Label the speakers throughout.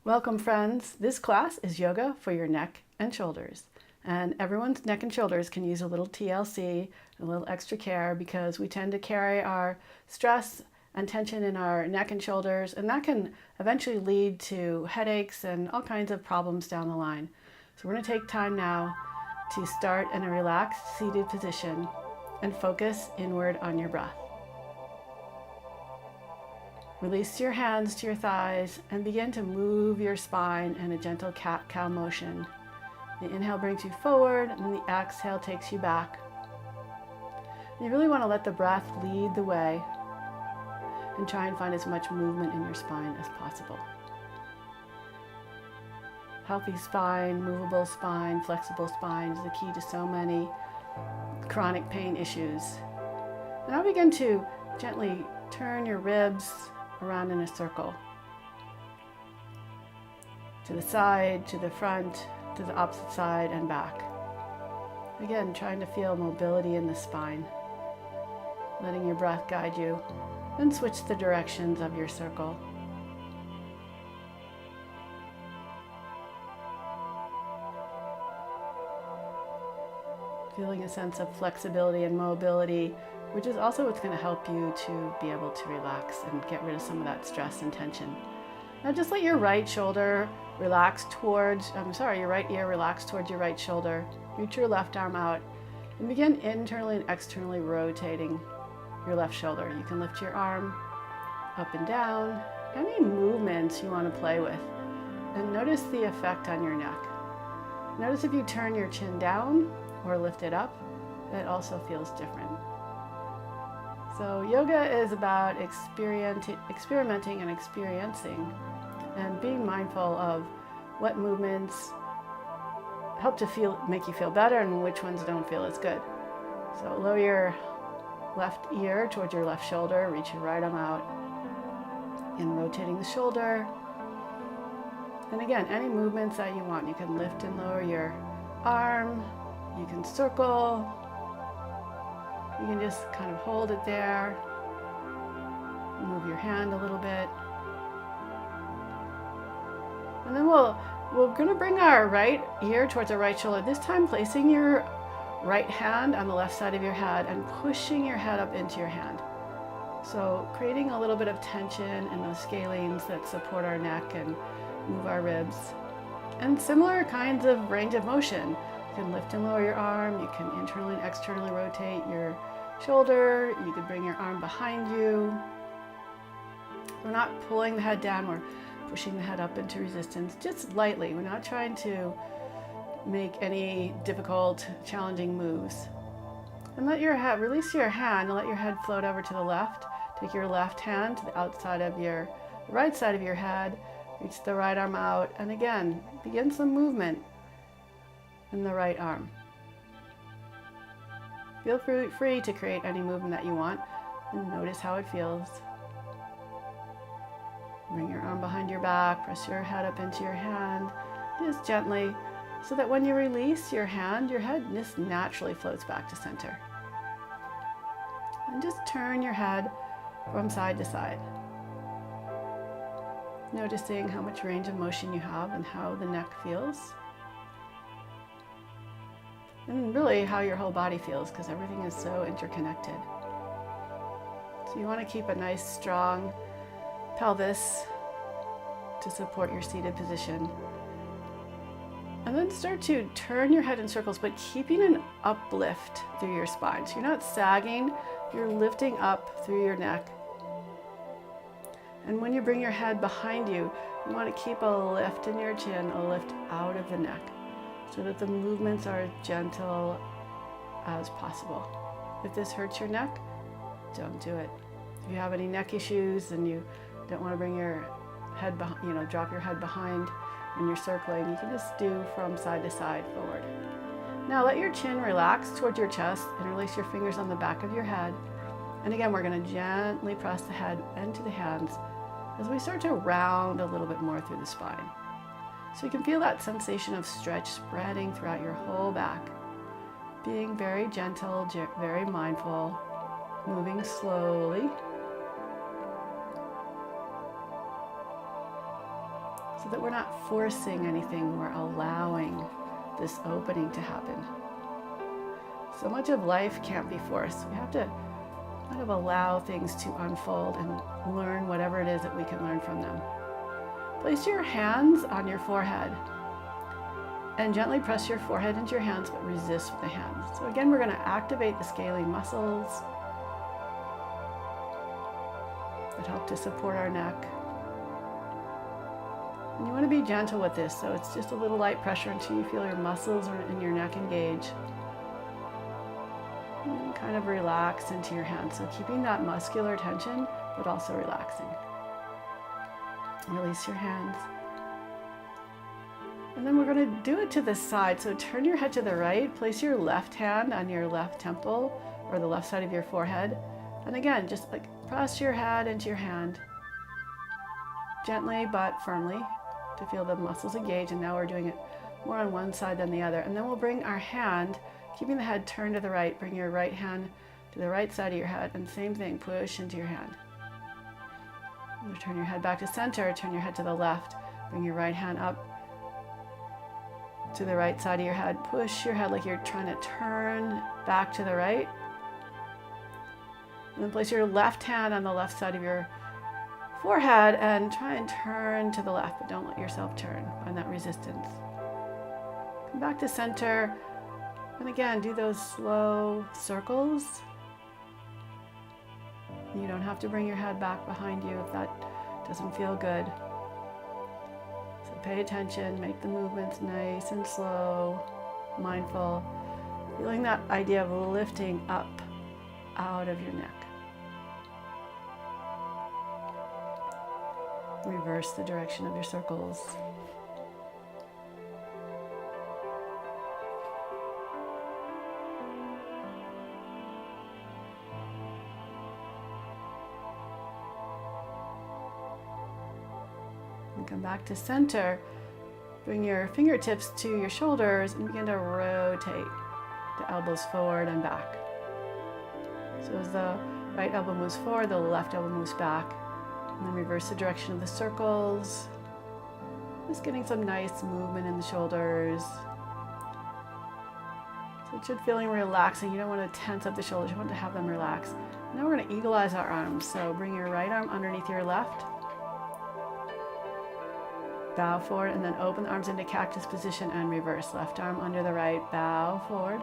Speaker 1: Welcome, friends. This class is yoga for your neck and shoulders. And everyone's neck and shoulders can use a little TLC, a little extra care, because we tend to carry our stress and tension in our neck and shoulders, and that can eventually lead to headaches and all kinds of problems down the line. So we're going to take time now to start in a relaxed seated position and focus inward on your breath. Release your hands to your thighs and begin to move your spine in a gentle cat-cow motion. The inhale brings you forward and the exhale takes you back. You really want to let the breath lead the way and try and find as much movement in your spine as possible. Healthy spine, movable spine, flexible spine is the key to so many chronic pain issues. And I'll begin to gently turn your ribs around in a circle. To the side, to the front, to the opposite side and back. Again, trying to feel mobility in the spine. Letting your breath guide you. Then switch the directions of your circle. Feeling a sense of flexibility and mobility, which is also what's going to help you to be able to relax and get rid of some of that stress and tension. Now just let your right shoulder relax towards, your right ear relax towards your right shoulder. Reach your left arm out and begin internally and externally rotating your left shoulder. You can lift your arm up and down, any movements you want to play with, and notice the effect on your neck. Notice if you turn your chin down or lift it up, it also feels different. So yoga is about experimenting and experiencing and being mindful of what movements help to make you feel better and which ones don't feel as good. So lower your left ear towards your left shoulder, reach your right arm out and rotating the shoulder. And again, any movements that you want. You can lift and lower your arm, you can circle, you can just kind of hold it there, move your hand a little bit. And then we're going to bring our right ear towards our right shoulder, this time placing your right hand on the left side of your head and pushing your head up into your hand. So creating a little bit of tension in those scalenes that support our neck and move our ribs. And similar kinds of range of motion. You can lift and lower your arm, you can internally and externally rotate your shoulder, you could bring your arm behind you. We're not pulling the head down, we're pushing the head up into resistance, just lightly. We're not trying to make any difficult, challenging moves. And let your head, release your hand and let your head float over to the left. Take your left hand to the outside of the right side of your head, reach the right arm out, and again, begin some movement in the right arm. Feel free to create any movement that you want and notice how it feels. Bring your arm behind your back, press your head up into your hand, just gently, so that when you release your hand, your head just naturally floats back to center. And just turn your head from side to side. Noticing how much range of motion you have and how the neck feels. And really how your whole body feels, because everything is so interconnected. So you want to keep a nice strong pelvis to support your seated position. And then start to turn your head in circles, but keeping an uplift through your spine. So you're not sagging, you're lifting up through your neck. And when you bring your head behind you, you want to keep a lift in your chin, a lift out of the neck, so that the movements are as gentle as possible. If this hurts your neck, don't do it. If you have any neck issues and you don't want to bring your head behind, drop your head behind when you're circling, you can just do from side to side forward. Now let your chin relax towards your chest and release your fingers on the back of your head. And again, we're going to gently press the head into the hands as we start to round a little bit more through the spine. So you can feel that sensation of stretch spreading throughout your whole back. Being very gentle, very mindful, moving slowly. so that we're not forcing anything, we're allowing this opening to happen. So much of life can't be forced. We have to kind of allow things to unfold and learn whatever it is that we can learn from them. Place your hands on your forehead and gently press your forehead into your hands, but resist with the hands. So again, we're going to activate the scalene muscles that help to support our neck. And you want to be gentle with this, so it's just a little light pressure until you feel your muscles in your neck engage. And then kind of relax into your hands, so keeping that muscular tension, but also relaxing. Release your hands. And then we're going to do it to the side, so turn your head to the right, place your left hand on your left temple, or the left side of your forehead. And again, just like press your head into your hand, gently but firmly, to feel the muscles engage. And now we're doing it more on one side than the other. And then we'll bring our hand, keeping the head turned to the right, bring your right hand to the right side of your head, and same thing, push into your hand. And turn your head back to center, turn your head to the left, bring your right hand up to the right side of your head, push your head like you're trying to turn back to the right. And then place your left hand on the left side of your forehead and try and turn to the left, but don't let yourself turn. Find that resistance. Come back to center, and again, do those slow circles. You don't have to bring your head back behind you if that doesn't feel good. So pay attention, make the movements nice and slow, mindful, feeling that idea of lifting up out of your neck. Reverse the direction of your circles. And come back to center. Bring your fingertips to your shoulders and begin to rotate the elbows forward and back. So as the right elbow moves forward, the left elbow moves back. And then reverse the direction of the circles. Just getting some nice movement in the shoulders. So it should feeling relaxing. You don't want to tense up the shoulders, you want to have them relax. Now we're going to eagle eyes our arms. So bring your right arm underneath your left. Bow forward and then open the arms into cactus position and reverse. Left arm under the right, bow forward.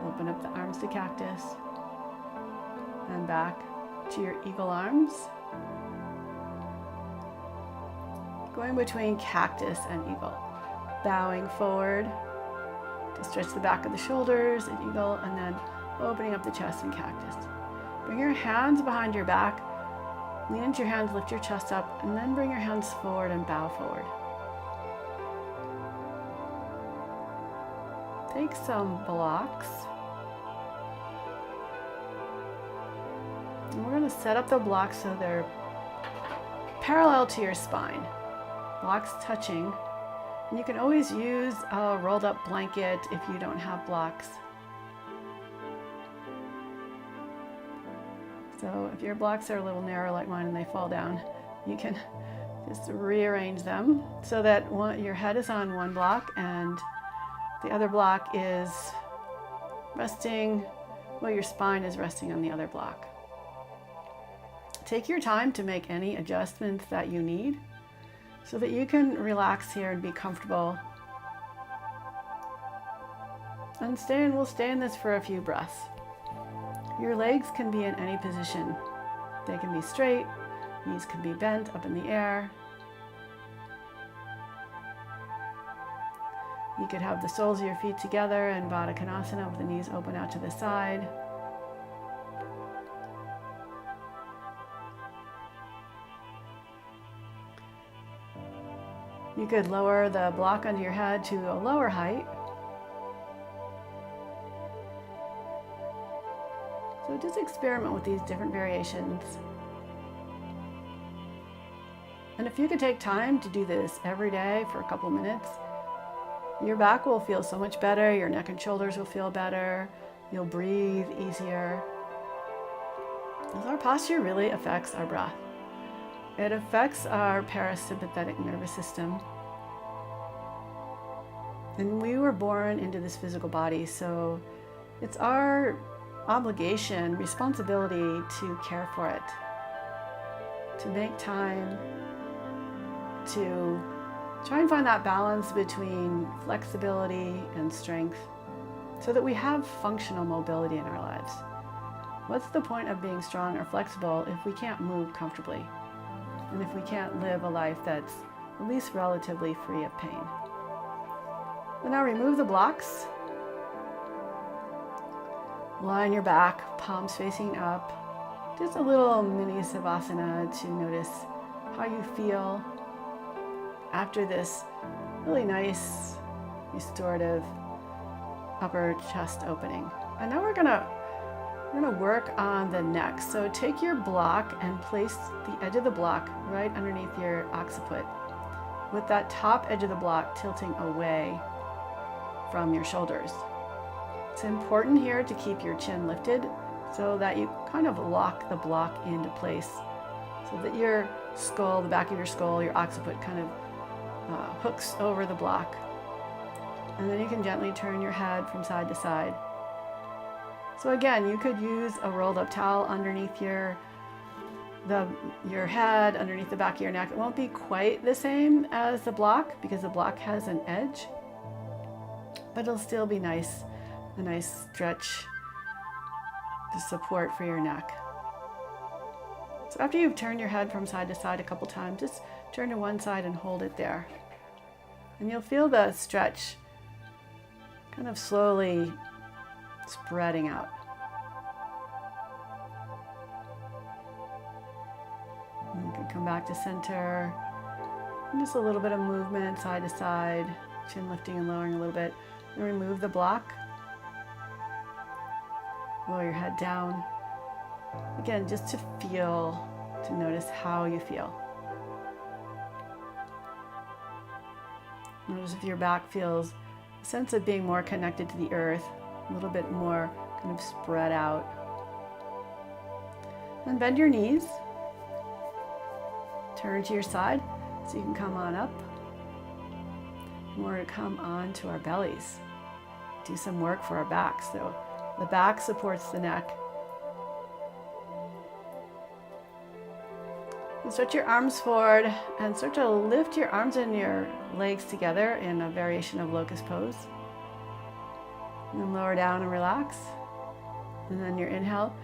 Speaker 1: Open up the arms to cactus. And back to your eagle arms. Going between cactus and eagle. Bowing forward to stretch the back of the shoulders and eagle, and then opening up the chest and cactus. Bring your hands behind your back. Lean into your hands, lift your chest up, and then bring your hands forward and bow forward. Take some blocks. And we're going to set up the blocks so they're parallel to your spine. Blocks touching. And you can always use a rolled up blanket if you don't have blocks. So if your blocks are a little narrow like mine and they fall down, you can just rearrange them so that your head is on one block and the other block is resting, well, your spine is resting on the other block. Take your time to make any adjustments that you need so that you can relax here and be comfortable. And we'll stay in this for a few breaths. Your legs can be in any position. They can be straight, knees can be bent up in the air. You could have the soles of your feet together in Baddha Konasana with the knees open out to the side. You could lower the block under your head to a lower height. So just experiment with these different variations. And if you could take time to do this every day for a couple minutes, your back will feel so much better, your neck and shoulders will feel better, you'll breathe easier. As our posture really affects our breath. It affects our parasympathetic nervous system. And we were born into this physical body, so it's our obligation, responsibility to care for it, to make time, to try and find that balance between flexibility and strength so that we have functional mobility in our lives. What's the point of being strong or flexible if we can't move comfortably and if we can't live a life that's at least relatively free of pain? So now remove the blocks. Lie on your back, palms facing up. Just a little mini savasana to notice how you feel after this really nice restorative upper chest opening. And now we're gonna work on the neck. So take your block and place the edge of the block right underneath your occiput, with that top edge of the block tilting away from your shoulders. It's important here to keep your chin lifted so that you kind of lock the block into place so that your skull, the back of your skull, your occiput kind of hooks over the block. And then you can gently turn your head from side to side. So again, you could use a rolled up towel underneath your head, underneath the back of your neck. It won't be quite the same as the block because the block has an edge, but it'll still be nice, a nice stretch to support for your neck. So after you've turned your head from side to side a couple times, just turn to one side and hold it there. And you'll feel the stretch kind of slowly spreading out. And you can come back to center. And just a little bit of movement side to side, chin lifting and lowering a little bit. And remove the block. Lower your head down. Again, just to feel, to notice how you feel. Notice if your back feels a sense of being more connected to the earth, a little bit more kind of spread out. And bend your knees. Turn to your side so you can come on up. And we're going to come on to our bellies. Do some work for our back. So the back supports the neck. And stretch your arms forward and start to lift your arms and your legs together in a variation of locust pose. And then lower down and relax. And then your inhale,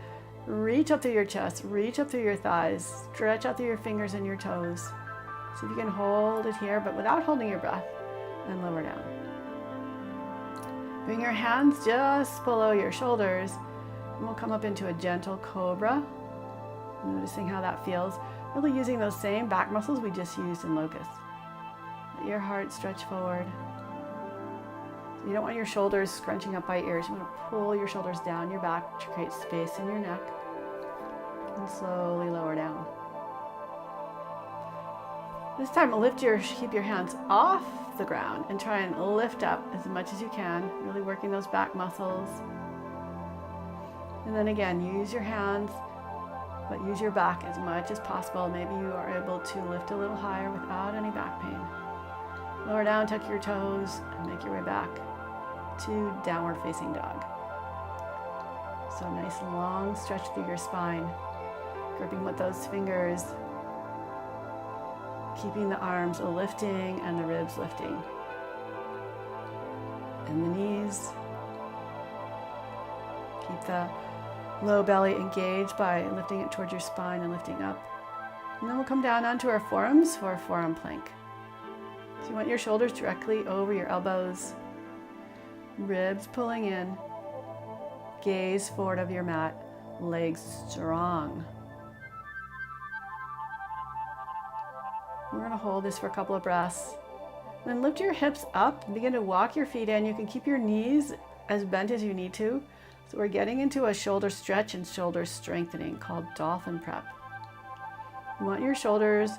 Speaker 1: reach up through your chest, reach up through your thighs, stretch out through your fingers and your toes. So if you can hold it here, but without holding your breath, and lower down. Bring your hands just below your shoulders, and we'll come up into a gentle cobra. Noticing how that feels. Really using those same back muscles we just used in locust. Let your heart stretch forward. So you don't want your shoulders scrunching up by your ears. You want to pull your shoulders down your back to create space in your neck. And slowly lower down. This time, keep your hands off the ground and try and lift up as much as you can, really working those back muscles. And then again, use your hands, but use your back as much as possible. Maybe you are able to lift a little higher without any back pain. Lower down, tuck your toes, and make your way back to downward facing dog. So nice long stretch through your spine, gripping with those fingers, keeping the arms lifting and the ribs lifting. And the knees. Keep the low belly engaged by lifting it towards your spine and lifting up. And then we'll come down onto our forearms for a forearm plank. So you want your shoulders directly over your elbows, ribs pulling in, gaze forward of your mat, legs strong. We're going to hold this for a couple of breaths. Then lift your hips up and begin to walk your feet in. You can keep your knees as bent as you need to. So we're getting into a shoulder stretch and shoulder strengthening called dolphin prep. You want your shoulders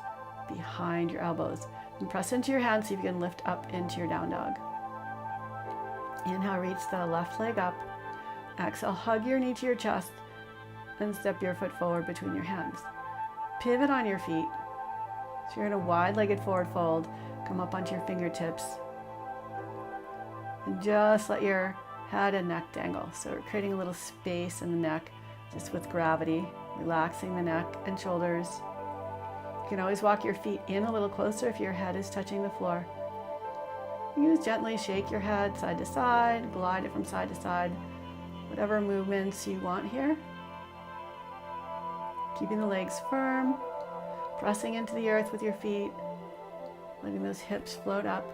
Speaker 1: behind your elbows. And press into your hands so you can lift up into your down dog. Inhale, reach the left leg up. Exhale, hug your knee to your chest and step your foot forward between your hands. Pivot on your feet. So you're in a wide-legged forward fold. Come up onto your fingertips. And just let your head and neck dangle. So we're creating a little space in the neck just with gravity, relaxing the neck and shoulders. You can always walk your feet in a little closer if your head is touching the floor. You can just gently shake your head side to side, glide it from side to side, whatever movements you want here. Keeping the legs firm, pressing into the earth with your feet, letting those hips float up.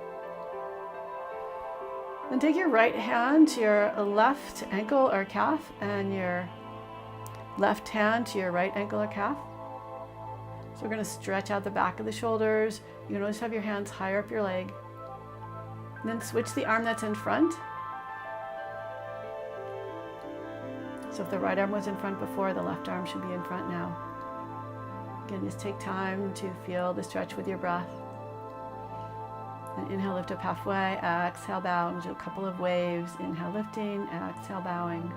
Speaker 1: Then take your right hand to your left ankle or calf and your left hand to your right ankle or calf. So we're going to stretch out the back of the shoulders. You can always have your hands higher up your leg. And then switch the arm that's in front. So if the right arm was in front before, the left arm should be in front now. Again, just take time to feel the stretch with your breath. And inhale, lift up halfway. Exhale, bow. And do a couple of waves. Inhale, lifting. Exhale, bowing.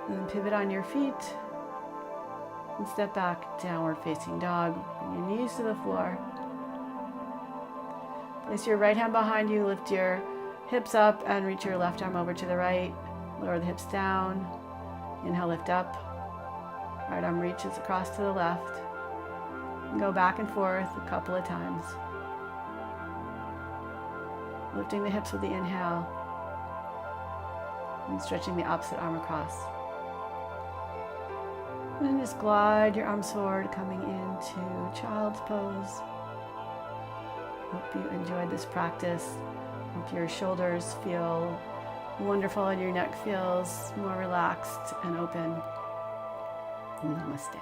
Speaker 1: And then pivot on your feet. And step back, downward facing dog. Bring your knees to the floor. Place your right hand behind you, lift your hips up and reach your left arm over to the right. Lower the hips down. Inhale, lift up. Right arm reaches across to the left. And go back and forth a couple of times. Lifting the hips with the inhale. And stretching the opposite arm across. And just glide your arms forward, coming into child's pose. Hope you enjoyed this practice. Hope your shoulders feel wonderful and your neck feels more relaxed and open. Namaste.